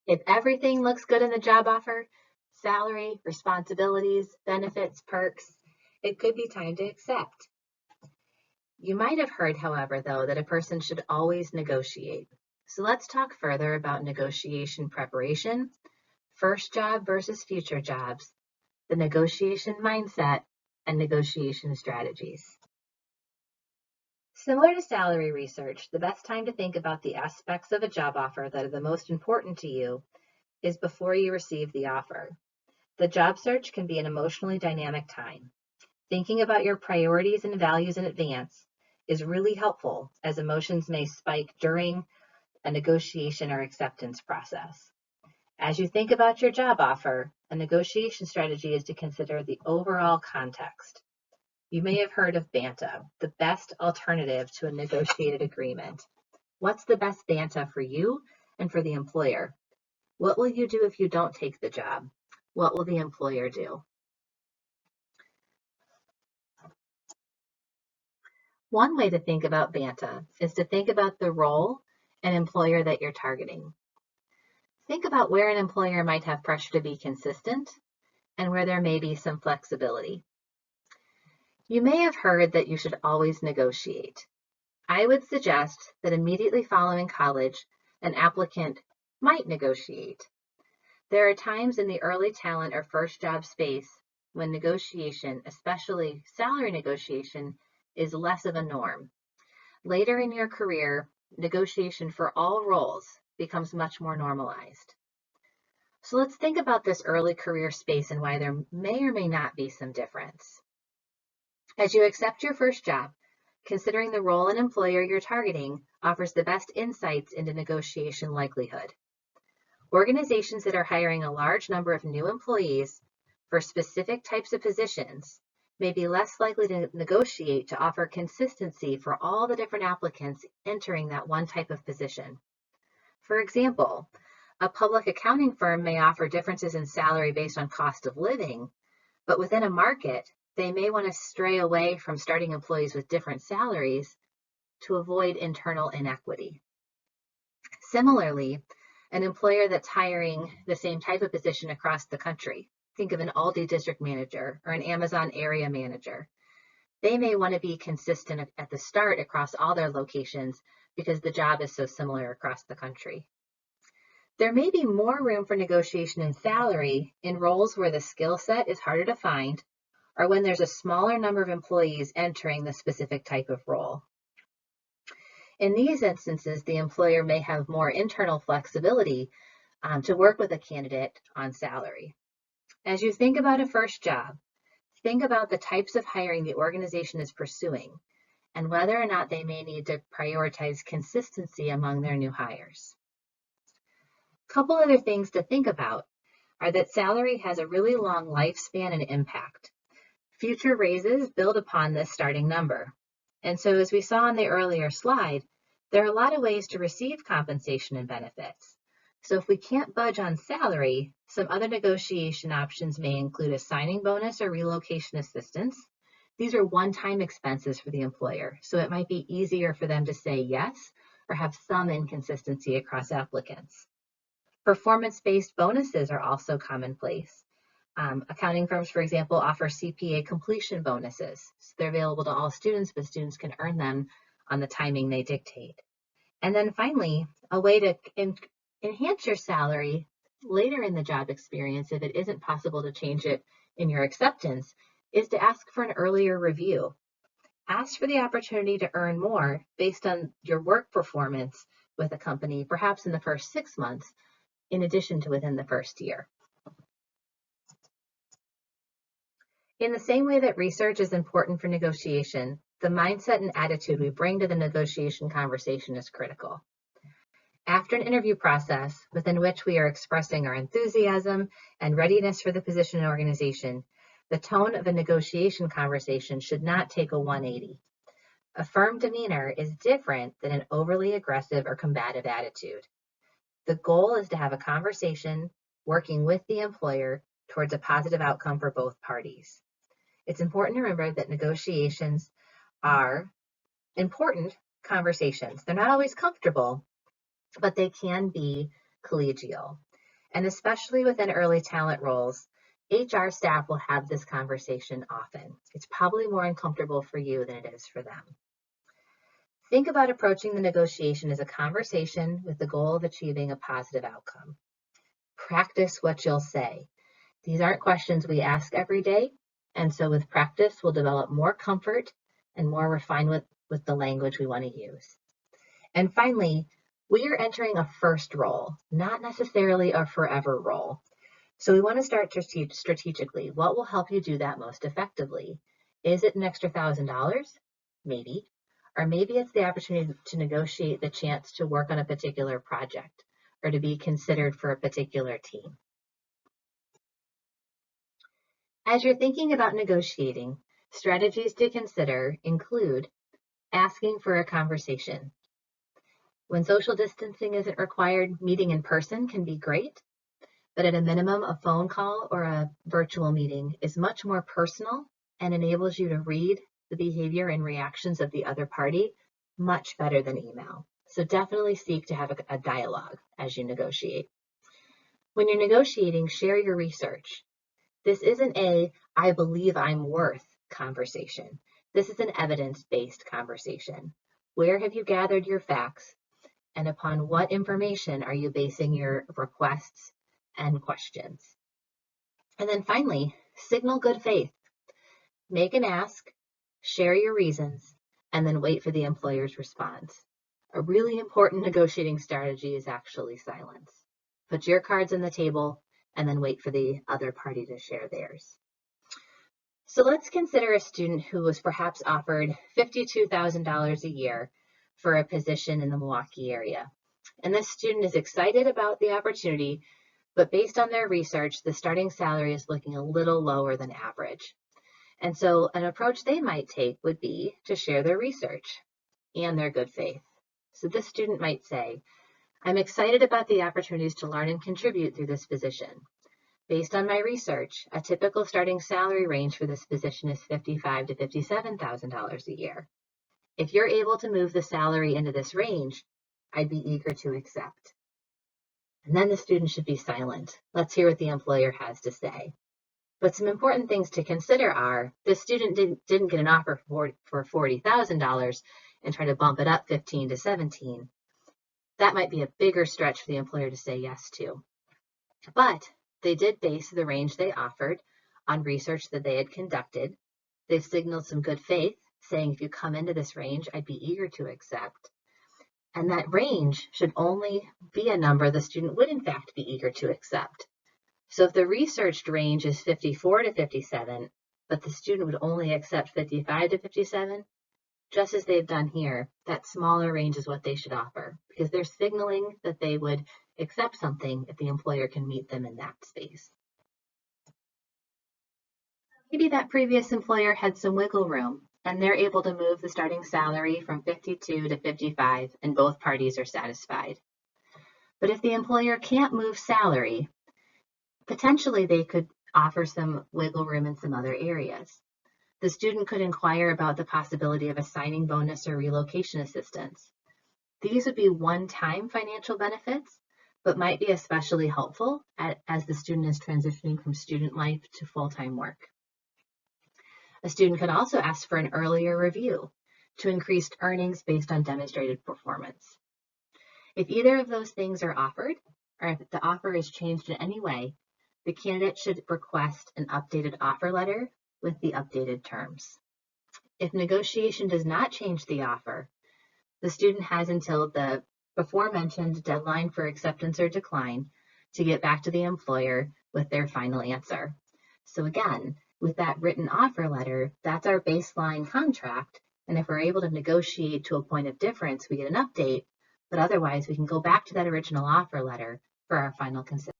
If everything looks good in the job offer, salary, responsibilities, benefits, perks, it could be time to accept. You might have heard, however, though, that a person should always negotiate. So let's talk further about negotiation preparation, first job versus future jobs, the negotiation mindset, and negotiation strategies. Similar to salary research, the best time to think about the aspects of a job offer that are the most important to you is before you receive the offer. The job search can be an emotionally dynamic time. Thinking about your priorities and values in advance is really helpful, as emotions may spike during a negotiation or acceptance process. As you think about your job offer, a negotiation strategy is to consider the overall context. You may have heard of BANTA, the best alternative to a negotiated agreement. What's the best BANTA for you and for the employer? What will you do if you don't take the job? What will the employer do? One way to think about BANTA is to think about the role and employer that you're targeting. Think about where an employer might have pressure to be consistent and where there may be some flexibility. You may have heard that you should always negotiate. I would suggest that immediately following college, an applicant might negotiate. There are times in the early talent or first job space when negotiation, especially salary negotiation, is less of a norm. Later in your career, negotiation for all roles becomes much more normalized. So let's think about this early career space and why there may or may not be some difference. As you accept your first job, considering the role and employer you're targeting offers the best insights into negotiation likelihood. Organizations that are hiring a large number of new employees for specific types of positions may be less likely to negotiate to offer consistency for all the different applicants entering that one type of position. For example, a public accounting firm may offer differences in salary based on cost of living, but within a market, they may want to stray away from starting employees with different salaries to avoid internal inequity. Similarly, an employer that's hiring the same type of position across the country, think of an Aldi district manager or an Amazon area manager. They may want to be consistent at the start across all their locations because the job is so similar across the country. There may be more room for negotiation in salary in roles where the skill set is harder to find or when there's a smaller number of employees entering the specific type of role. In these instances, the employer may have more internal flexibility to work with a candidate on salary. As you think about a first job, think about the types of hiring the organization is pursuing and whether or not they may need to prioritize consistency among their new hires. A couple other things to think about are that salary has a really long lifespan and impact. Future raises build upon this starting number. And so as we saw on the earlier slide, there are a lot of ways to receive compensation and benefits. So if we can't budge on salary, some other negotiation options may include a signing bonus or relocation assistance. These are one-time expenses for the employer, so it might be easier for them to say yes or have some inconsistency across applicants. Performance-based bonuses are also commonplace. Accounting firms, for example, offer CPA completion bonuses. So they're available to all students, but students can earn them on the timing they dictate. And then finally, a way to enhance your salary later in the job experience, if it isn't possible to change it in your acceptance, is to ask for an earlier review. Ask for the opportunity to earn more based on your work performance with a company, perhaps in the first 6 months, in addition to within the first year. In the same way that research is important for negotiation, the mindset and attitude we bring to the negotiation conversation is critical. After an interview process within which we are expressing our enthusiasm and readiness for the position and organization, the tone of a negotiation conversation should not take a 180. A firm demeanor is different than an overly aggressive or combative attitude. The goal is to have a conversation working with the employer towards a positive outcome for both parties. It's important to remember that negotiations are important conversations. They're not always comfortable, but they can be collegial. And especially within early talent roles, HR staff will have this conversation often. It's probably more uncomfortable for you than it is for them. Think about approaching the negotiation as a conversation with the goal of achieving a positive outcome. Practice what you'll say. These aren't questions we ask every day, and so with practice, we'll develop more comfort and more refinement with the language we want to use. And finally, we are entering a first role, not necessarily a forever role. So we want to start strategically. What will help you do that most effectively? Is it an extra $1,000? Maybe. Or maybe it's the opportunity to negotiate the chance to work on a particular project or to be considered for a particular team. As you're thinking about negotiating, strategies to consider include asking for a conversation. When social distancing isn't required, meeting in person can be great, but at a minimum, a phone call or a virtual meeting is much more personal and enables you to read the behavior and reactions of the other party much better than email. So definitely seek to have a dialogue as you negotiate. When you're negotiating, share your research. This isn't a "I believe I'm worth" conversation. This is an evidence-based conversation. Where have you gathered your facts, and upon what information are you basing your requests and questions? And then finally, signal good faith. Make an ask, share your reasons, and then wait for the employer's response. A really important negotiating strategy is actually silence. Put your cards on the table and then wait for the other party to share theirs. So let's consider a student who was perhaps offered $52,000 a year for a position in the Milwaukee area. And this student is excited about the opportunity, but based on their research, the starting salary is looking a little lower than average. And so an approach they might take would be to share their research and their good faith. So this student might say, "I'm excited about the opportunities to learn and contribute through this position. Based on my research, a typical starting salary range for this position is $55,000 to $57,000 a year. If you're able to move the salary into this range, I'd be eager to accept." And then the student should be silent. Let's hear what the employer has to say. But some important things to consider are, the student didn't get an offer for $40,000 and try to bump it up 15 to 17. That might be a bigger stretch for the employer to say yes to. But they did base the range they offered on research that they had conducted. They've signaled some good faith, saying if you come into this range, I'd be eager to accept. And that range should only be a number the student would in fact be eager to accept. So if the researched range is 54 to 57, but the student would only accept 55 to 57, just as they've done here, that smaller range is what they should offer, because they're signaling that they would accept something if the employer can meet them in that space. Maybe that previous employer had some wiggle room, and they're able to move the starting salary from 52 to 55, and both parties are satisfied. But if the employer can't move salary, potentially they could offer some wiggle room in some other areas. The student could inquire about the possibility of a signing bonus or relocation assistance. These would be one-time financial benefits, but might be especially helpful as the student is transitioning from student life to full-time work. A student could also ask for an earlier review to increase earnings based on demonstrated performance. If either of those things are offered, or if the offer is changed in any way, the candidate should request an updated offer letter with the updated terms. If negotiation does not change the offer, the student has until the before mentioned deadline for acceptance or decline to get back to the employer with their final answer. So again, with that written offer letter, that's our baseline contract. And if we're able to negotiate to a point of difference, we get an update, but otherwise we can go back to that original offer letter for our final consideration.